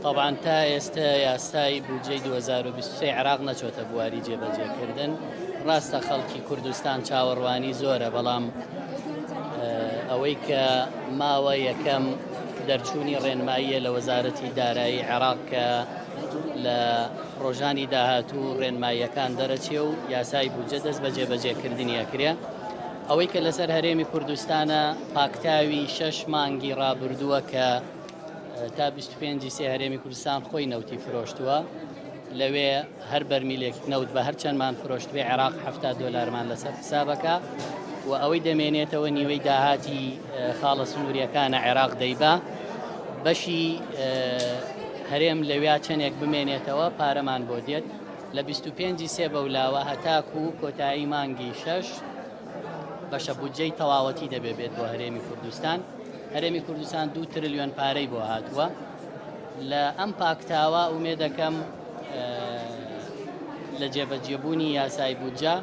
طبعا تا ئێستا یاسای بودجەی 2023 عێراق نەچۆتە بواری جێبەجێکردن. ڕاستە خەڵکی کوردستان چاوەڕوانی زۆرە، بەڵام ئەوەی کە ماوە یەکەم دەرچوونی ڕێنماییە لە وەزارەتی دارایی عێراق کە لە ڕۆژانی داهاتوو ڕێنماییەکان دەرەچێ و یاسای بودجە دەست بە جێبەجێکردنی ئەکرێ. ئەوەی کە لەسەر هەرێمی کوردستانە پاکتاوی 6 مانگی ڕابردووە کە تا 25 سێ هەرێمی کوردستان خۆی نەوتی فرۆشتووە، لەوێ هەر بەرمیلێک نەوت بە هەر چەندمان فرۆشتوێ عێراق 70 دۆلارمان لەسەر حسابەکە و ئەوەی دەمێنێتەوە نیوەی داهاتی خاڵە سنووریەکانە عێراق دەیبا، بەشی هەرێم لەویا چەندێک بمێنێتەوە پارەمان بۆ دێت. لە 25 سێ بەولاوە هەتاکو کۆتایی مانگی 6 بەشە بودجەی تەواوەتی دەبێت بۆ هەرێمی کوردستان. هەرێمی کوردستان 2 تریلیۆن پارەی بۆ هاتووە. لە ئەم پاکتاوە ئومێ دەکەم لە جێبەجێبوونی یاسای بودجە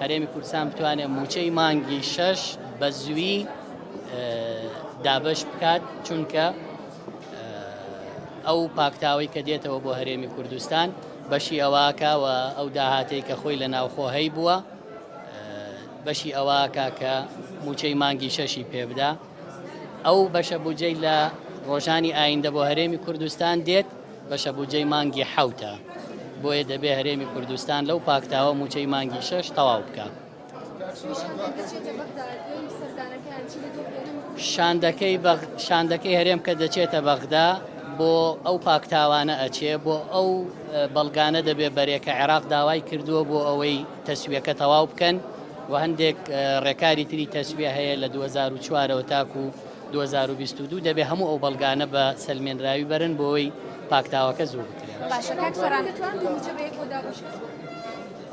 هەرێمی کوردستان بتوانێت موچەی مانگی 6 بە زووی دابش بکات، چونکە ئەو پاکتاوەی کە دێتەوە بۆ هەرێمی کوردستان بەشی ئەوواکەوە ئەو داهاتەی کە خۆی لە ناوخۆ هەی بووە، بەشی ئەوواکە کە موچەی مانگی 6 پێ بدە. ئەو بەشە بودجەی لە ڕۆژانی ئایندە بۆ هەرێمی کوردستان دێت، بەشە بودجەی مانگی 7 بۆیە دەبێ هەرێمی کوردستان لەو پاکتاوە موچەی مانگی 6 تەواو بکە. شاندەکەی هەرێم کە دەچێتە بەغدا بۆ ئەو پاکتاوانە ئەچێ، بۆ ئەو بەڵگانە دەبێ بەرێکە عێراق داوای کردووە بۆ ئەوەی تەسویەکە تەواو بکەن و هەندێک ڕێکاری تری تەسویە هەیە لە 2004ەوە تاکو 2022 دەبێ هەموو ئەو بەڵگانە بە سەلمێنراوی بەرن بۆەوەی پاکتاوەکە زوو بکرێن.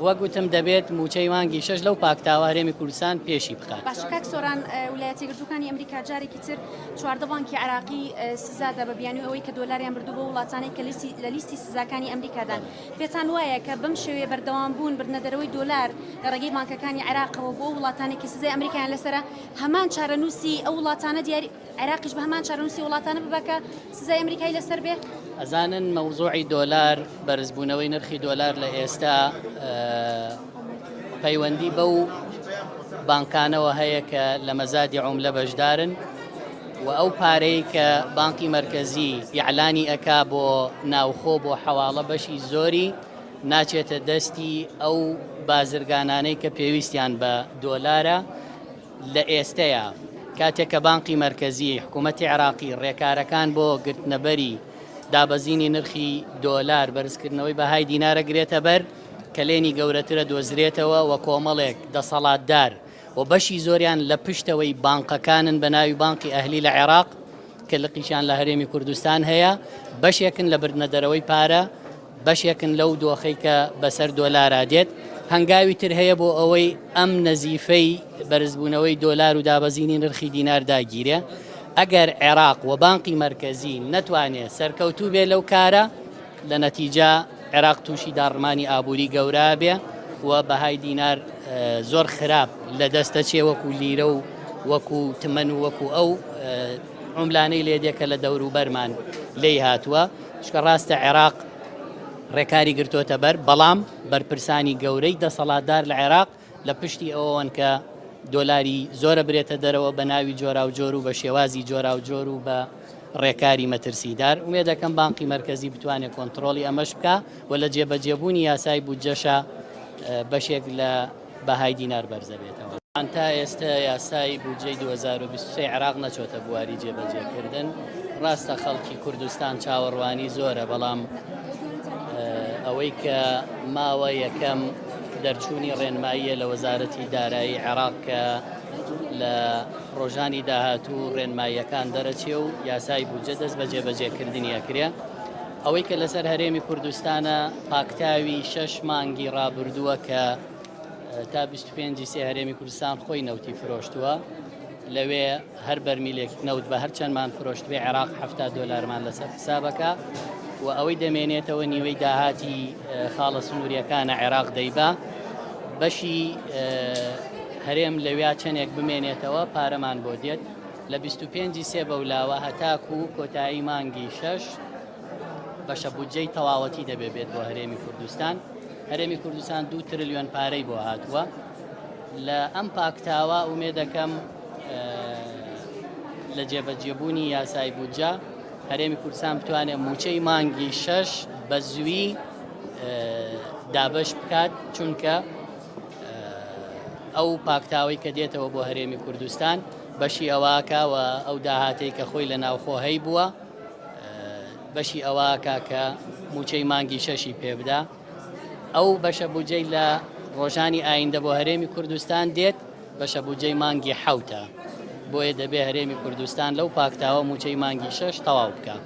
وەگوتم دەبێت موچەی مانگی 6 لەو پاکتاوە هەرێمی کوردستان پێشی بکات. باشەکەک سۆران ویلایەتە یەکگرتووەکانی ئەمریکا جارێکی تر 14 بانکی عێراقی سزادا بە بیانی ئەوەی کە دۆلاریان بردوو بۆ وڵاتانەی کە لە لیستی سزاکانی ئەمریکادان. پێتان وایە کە بەم شێوەیە بەردەوام بوون بردنەدەرەوەی دۆلار لە ڕێگەی بانکەکانی عێراقەوە بۆ وڵاتانێکی سزای ئەمریکایان لەسرە هەمان چارەنووسی ئەو وڵاتانە دیاری عێراقیش بە هەمان چارەنووسی وڵاتانە ببەکە سزای ئەمریکای لەسەر بێ؟ ئەزانن مەوزوعی دۆلار بەرزبوونەوەی نرخی دۆلار لە ئێستا پەیوەندی بەو بانکانەوە هەیە کە لە مەزادی عوملە بەشدارن و ئەو پارەی کە بانکی مەرکەزی ئیعلانی ئەکا بۆ ناوخۆ بۆ حەواڵە بەشی زۆری ناچێتە دەستی ئەو بازرگانانەی کە پێویستیان بە دۆلارە. لە ئێستەیە کاتێک کە بانکی مەرکەزی حکوومەتی عێراقی ڕێکارەکان بۆ گرتنەبەری دابەزینی نرخی دۆلار بەرزکردنەوەی بەهای دینارە گرێتە بەر کە لێنی گەورەترە دۆزرێتەوە و کۆمەڵێک دەسەڵاتدار و بەشی زۆریان لە پشتەوەی بانقەکانن بە ناوی بانقی ئەهلی لە عێراق کە لقیشان لە هەرێمی کوردستان هەیە، بەشێکن لە بردنەدەرەوەی پارە، بەشێکن لەو دۆخەی کە بەسەر دۆلارا دێت. هەنگاوی تر هەیە بۆ ئەوەی ئەم نەزیفەی بەرزبوونەوەی دۆلار و دابەزینی نرخی دینار داگیرێ. ئەگەر عێراق و بانقی مەرکەزی نەتوانێت سەرکەوتوو بێ لەو کارە، لە نەتیجە عێراق تووشی داڕمانی ئابووری گەورە بێ و بەهای دینار زۆر خراپ لە دەستە چێ وەکو لیرە و وەکو تمەن و وەکو ئەو عوملانەی لێدێکە لە دەور و بەرمان لێی هاتووە. شکە ڕاستە عێراق ڕێکاری گرتوۆتە بەر، بەڵام بەرپرسانی گەورەی دەسەڵاتدار لە عێراق لە پشتی ئەوەن کە دۆلاری زۆرە برێتە دەرەوە بە ناوی جۆرا و جۆر و بە شێوازی جۆرا و جۆر و بە ڕێکاری مەترسیدار. ومێ دەکەم بانقی مەرکەزی بتوانێت کۆنتترۆلی ئەمەش بکە و لە جێبەجێبوونی یاسای بودجەشە بەشێک لە بەهای دینار بەرزە بێتەوە. تا ئێستا یاسای بودجەی 2023 عێراق نەچۆتە بواری جێبەجێکردن. ڕاستە خەڵکی کوردستان چاوەڕوانی زۆرە، بەڵام ئەوەی کە ماوە یەکەم دەرچوونی ڕێنماییە لە وەزارەتی دارایی عێراق کە لە ڕۆژانی داهاتوو ڕێنماییەکان دەرەچێ و یاسای بودجە دەست بە جێبەجێکردنی ئەکرێ. ئەوەی کە لەسەر هەرێمی کوردستانە پاکتاوی 6 مانگی ڕابردووە کە تا 25 سێ هەرێمی کوردستان خۆی نەوتی فرۆشتووە، لەوێ هەر بەرمیلێک نەوت بە هەر چەندمان فرۆشتوێ عێراق 70 دۆلارمان لەسەر حسابەکە و ئەوەی دەمێنێتەوە نیوەی داهاتی خاڵە سنووریەکانە عێراق دەیبا، بەشی هەرێم لەویا چەندێک بمێنێتەوە پارەمان بۆ دێت. لە 25 سێ بەولاوە هەتاکو کۆتایی مانگی 6 بەشە بودجەی تەواوەتی دەبێت بێت بۆ هەرێمی کوردستان. هەرێمی کوردستان 2 تریلیۆن پارەی بۆ هاتووە. لە ئەم پاکتاوە ئومێ دەکەم لە جێبەجێبوونی یاسای بودجە هەرێمی کوردستان بتوانێت موچەی مانگی 6 بە زووی دابش بکات، چونکە ئەو پاکتاوەی کە دێتەوە بۆ هەرێمی کوردستان بەشی ئەوواکەوە ئەو داهاتەی کە خۆی لە ناوخۆ هەی بووە، بەشی ئەوواکە کە موچەی مانگی 6 پێ بدە. ئەو بەشە بودجەی لە ڕۆژانی ئایندە بۆ هەرێمی کوردستان دێت، بەشە بودجەی مانگی 7 بۆیە دەبێ هەرێمی کوردستان لەو پاکتاوە موچەی مانگی 6 تەواو بکە.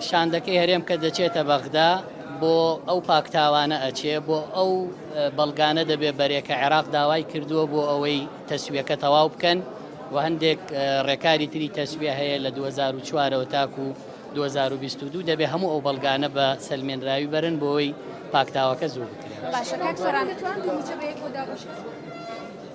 شاندەکەی هەرێم کە دەچێتە بەغدا بۆ ئەو پاکتاوانە ئەچێ، بۆ ئەو بەڵگانە دەبێ بەرێکە عێراق داوای کردووە بۆ ئەوەی تەسویەکە تەواو بکەن و هەندێک ڕێکاری تری تەسویە هەیە لە 2004 تاکو 2022 دەبێ هەموو ئەو بەڵگانە بە سەلمێنراوی بەرن بۆی پاکتاوەکە زوو بکرێت.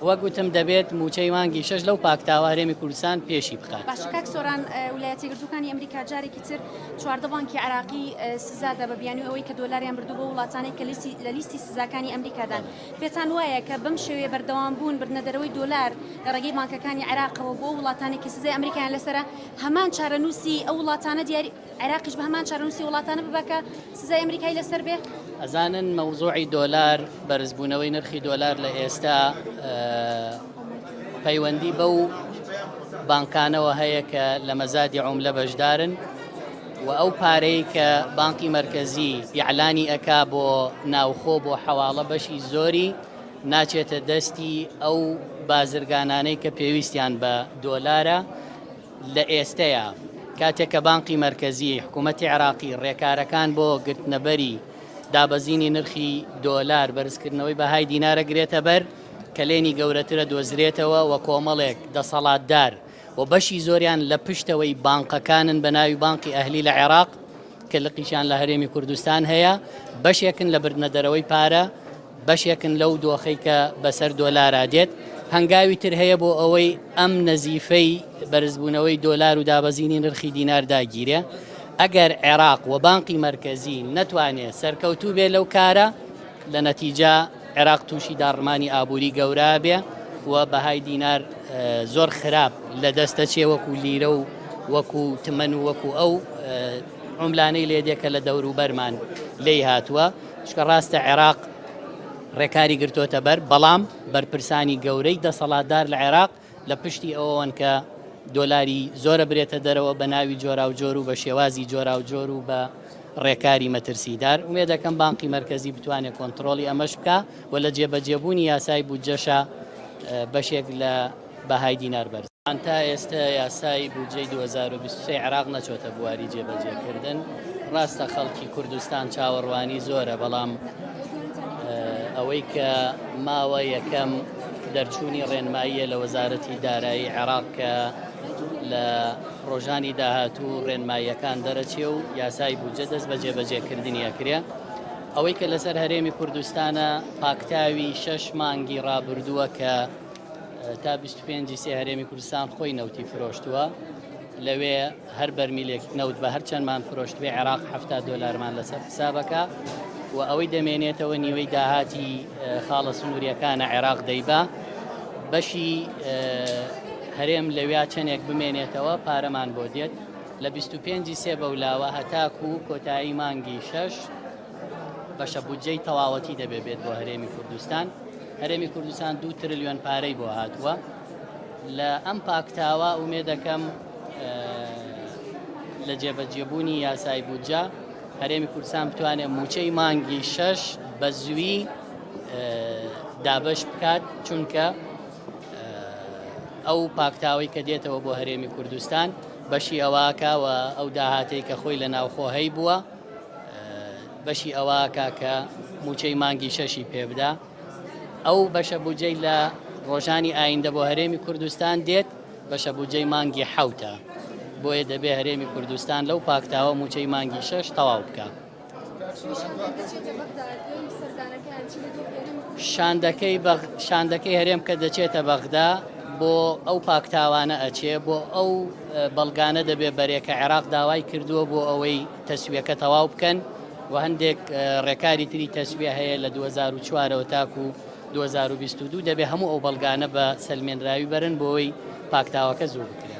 وەگوتم دەبێت موچەی مانگی 6 لەو پاکتاوە هەرێمی کوردستان پێشی بخات. باشە کاک سۆران، ویلایەتە یەکگرتووەکانی ئەمریکا جارێکی تر 14 بانکی عراقی سزادا بە بیانی ئەوەی کە دۆلاریان بردووە بۆ وڵاتانەی کە لە لیستی سزاکانی ئەمریکادان. پێتان وایە کە بەم شێوەیە بەردەوام بوون بردنەدەرەوەی دۆلار لە ڕێگەی بانکەکانی عێراقەوە بۆ وڵاتانی کە سزای ئەمریکایان لەسرە، هەمان چارەنووسی ئەو وڵاتانە دیاری عێراقیش بە هەمان چارەنووسی وڵاتانە ببەکە سزای ئەمریکای لەسەر بێ؟ ئەزانن مەوزوعی دۆلار، بەرزبوونەوەی نرخی دۆلار لە ئێستا پەیوەندی بەو بانکانەوە هەیە کە لە مەزادی عوملە بەشدارن و ئەو پارەی کە بانکی مەرکەزی یعلانی ئەکا بۆ ناوخۆ بۆ حەواڵە بەشی زۆری ناچێتە دەستی ئەو بازرگانانەی کە پێویستیان بە دۆلارە لە ئێستەیە. کاتێک کە بانکی مەرکەزی حکوومەتی عێراقی ڕێکارەکان بۆ گرتنەبەری دابەزینی نرخی دۆلار بەرزکردنەوەی بەهای دینارە گرێتە بەر کە لێنی گەورەترە دۆزرێتەوە و کۆمەڵێک دەسەڵاتدار و بەشی زۆریان لە پشتەوەی بانقەکانن بە ناوی بانقی ئەهلی لە عێراق کە لقیشان لە هەرێمی کوردستان هەیە، بەشێکن لە بردنەدەرەوەی پارە، بەشێکن لەو دۆخەی کە بەسەر دۆلارا دێت. هەنگاوی تر هەیە بۆ ئەوەی ئەم نەزیفەی بەرزبوونەوەی دۆلار و دابەزینی نرخی دینار داگیرێ. ئەگەر عێراق و بانقی مەرکەزی نەتوانێت سەرکەوتوو بێ لەو کارە، لە نەتیجە عێراق تووشی داڕمانی ئابووری گەورە بێ و بەهای دینار زۆر خراپ لە دەستە چێ وەکو لیرە و وەکو تمەن و وەکو ئەو عوملانەی لێدێکە لە دەور و بەرمان لێی هاتووە. چکە ڕاستە عێراق ڕێکاری گرتوۆتە بەر، بەڵام بەرپرسانی گەورەی دەسەڵاتدار لە عێراق لە پشتی ئەوەن کە دۆلاری زۆرە برێتە دەرەوە بە ناوی جۆرا و جۆر و بە شێوازی جۆرا و جۆر و بە ڕێکاری مەترسیدار. وێ دەکەم بانقی مەرکەزی بتوانێت کۆنتترۆلی ئەمەش بکە و لە جێبەجێبوونی یاسای بودجەشە بەشێک لە بەهای دینار بەرز. تا ئێستا یاسای بودجەی 2023 عێراق نەچۆتە بواری جێبەجێکردن. ڕاستە خەڵکی کوردستان چاوەڕوانی زۆرە، بەڵام ئەوەی کە ماوە یەکەم دەرچوونی ڕێنماییە لە وەزارەتی دارایی عێراق کە لە ڕۆژانی داهاتوو ڕێنماییەکان دەرەچێ و یاسای بودجە دەست بە جێبەجێکردنی ئەکرێ. ئەوەی کە لەسەر هەرێمی کوردستانە پاکتاوی 6 مانگی ڕابردووە کە تا 25 سێ هەرێمی کوردستان خۆی نەوتی فرۆشتووە، لەوێ هەر بەرمیلێک نەوت بە هەر چەندمان فرۆشتوێ عێراق 70 دۆلارمان لەسەر حسابەکە و ئەوەی دەمێنێتەوە نیوەی داهاتی خاڵە سنووریەکانە عێراق دەیبا. بەشی هەرێم لەویا چەندێک بمێنێتەوە پارەمان بۆ دێت. لە 25 سێ بەولاوە هەتاکو کۆتایی مانگی 6 بەشە بودجەی تەواوەتی دەبێت بێت بۆ هەرێمی کوردستان. هەرێمی کوردستان 2 تریلیۆن پارەی بۆ هاتووە. لە ئەم پاکتاوە ئومێ دەکەم لە جێبەجێبوونی یاسای بودجە هەرێمی کوردستان بتوانێت موچەی مانگی 6 بە زووی دابش بکات، چونکە ئەو پاکتاوەی کە دێتەوە بۆ هەرێمی کوردستان بەشی ئەوواکە و ئەو داهاتەی کە خۆی لە ناوخۆ هەی بووە، بەشی ئەوواکە کە موچەی مانگی 6 پێ بدە. ئەو بەشە بودجەی لە ڕۆژانی ئایندە بۆ هەرێمی کوردستان دێت، بەشە بودجەی مانگی 7 بۆیە دەبێ هەرێمی کوردستان لەو پاکتاوە موچەی مانگی 6 تەواو بکە. شاندەکەی هەرێم کە دەچێتە بەغدا بۆ ئەو پاکتاوانە ئەچێ بۆ ئەو بەڵگانە دەبێ بەرێکە عێراق داوای کردووە بۆ ئەوەی تەسویەکە تەواو بکەن و هەندێک ڕێکاری تری تەسویە هەیە لە 2004ەوە تاکو 2022 دەبێ هەموو ئەو بەڵگانە بە سەلمێنراوی بەرن بۆەوەی پاکتاوەکە زوو بکرێن.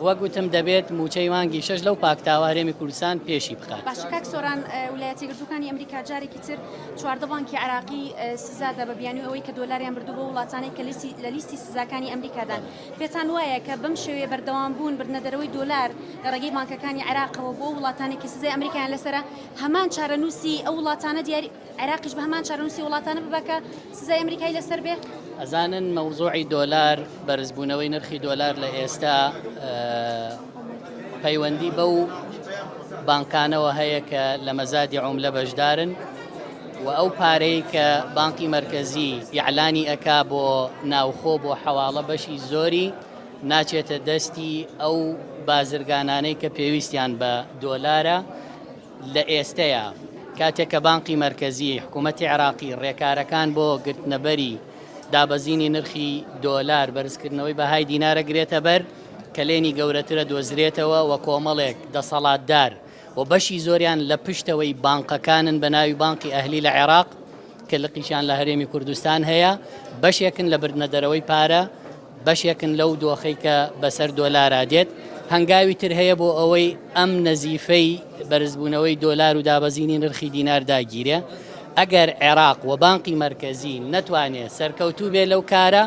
وەگوتم دەبێت موچەی مانگی 6 لەو پاکتاوە هەرێمی کوردستان پێشی بخات. باش کاک سۆران ویلایەتە یەکگرتووەکانی ئەمریکا جارێکی تر 14 بانکی عراقی سزادا بە بیانی ئەوەی کە دۆلاریان بردوو بە وڵاتانەی کە لە لیستی سزاکانی ئەمریکادان. پێتان وایە کە بەم شێوەیە بەردەوام بوون بردنەدەرەوەی دۆلار لە ڕێگەی بانکەکانی عێراقەوە بۆ وڵاتانێکی سزای ئەمریکایان لەسرە هەمان چارەنووسی ئەو وڵاتانە دیاری عێراقیش بە هەمان چارەنووسی وڵاتانە ببکە سزای ئەمریکای لەسەر بێ؟ ئەزانن مەوزوعی دۆلار بەرزبوونەوەی نرخی دۆلار لە ئێستا پەیوەندی بەو بانکانەوە هەیە کە لە مەزادی عوملە بەشدارن و ئەو پارەی کە بانکی مەرکەزی یعلانی ئەکا بۆ ناوخۆ بۆ حەواڵە بەشی زۆری ناچێتە دەستی ئەو بازرگانانەی کە پێویستیان بە دۆلارە لە ئێستەیە. کاتێک کە بانکی مەرکەزی حکوومەتی عێراقی ڕێکارەکان بۆ گرتنەبەری دابەزینی نرخی دۆلار بەرزکردنەوەی بەهای دینارە گرێتە بەر کە لێنی گەورەترە دۆزرێتەوە و کۆمەڵێک دەسەڵاتدار و بەشی زۆریان لە پشتەوەی بانقەکانن بە ناوی بانقی ئەهلی لە عێراق کە لقیشان لە هەرێمی کوردستان هەیە بەشێکن لە بردنەدەرەوەی پارە بەشێکن لەو دۆخەی کە بەسەر دۆلارا دێت. هەنگاوی تر هەیە بۆ ئەوەی ئەم نەزیفەی بەرزبوونەوەی دۆلار و دابەزینی نرخی دینار داگیرێ. ئەگەر عێراق و بانقی مەرکەزی نەتوانێت سەرکەوتوو بێ لەو کارە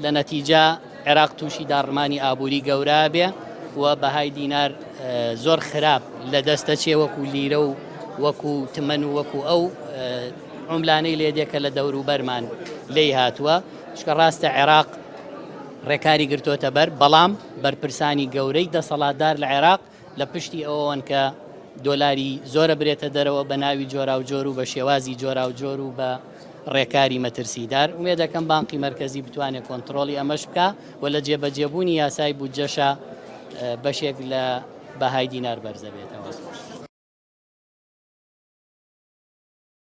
لە نەتیجە عێراق تووشی داڕمانی ئابووری گەورە بێ و بەهای دینار زۆر خراپ لە دەستە چێ وەکو لیرە و وەکو تمەن و وەکو ئەو عوملانەی لێدێکە لە دەور و بەرمان لێی هاتووە. شکە ڕاستە عێراق ڕێکاری گرتوۆتە بەر بەڵام بەرپرسانی گەورەی دەسەڵاتدار لە عێراق لە پشتی ئەوەن کە دۆلاری زۆرە برێتە دەرەوە بە ناوی جۆرا و جۆر و بە شێوازی جۆرا و جۆر و بە ڕێکاری مەترسیدار. وێ دەکەم بانقی مەرکەزی بتوانێت کۆنتترۆلی ئەمەش بکە و لە جێبەجێبوونی یاسای بودجەشە بەشێک لە بەهای دینار بەرزە بێتەوە.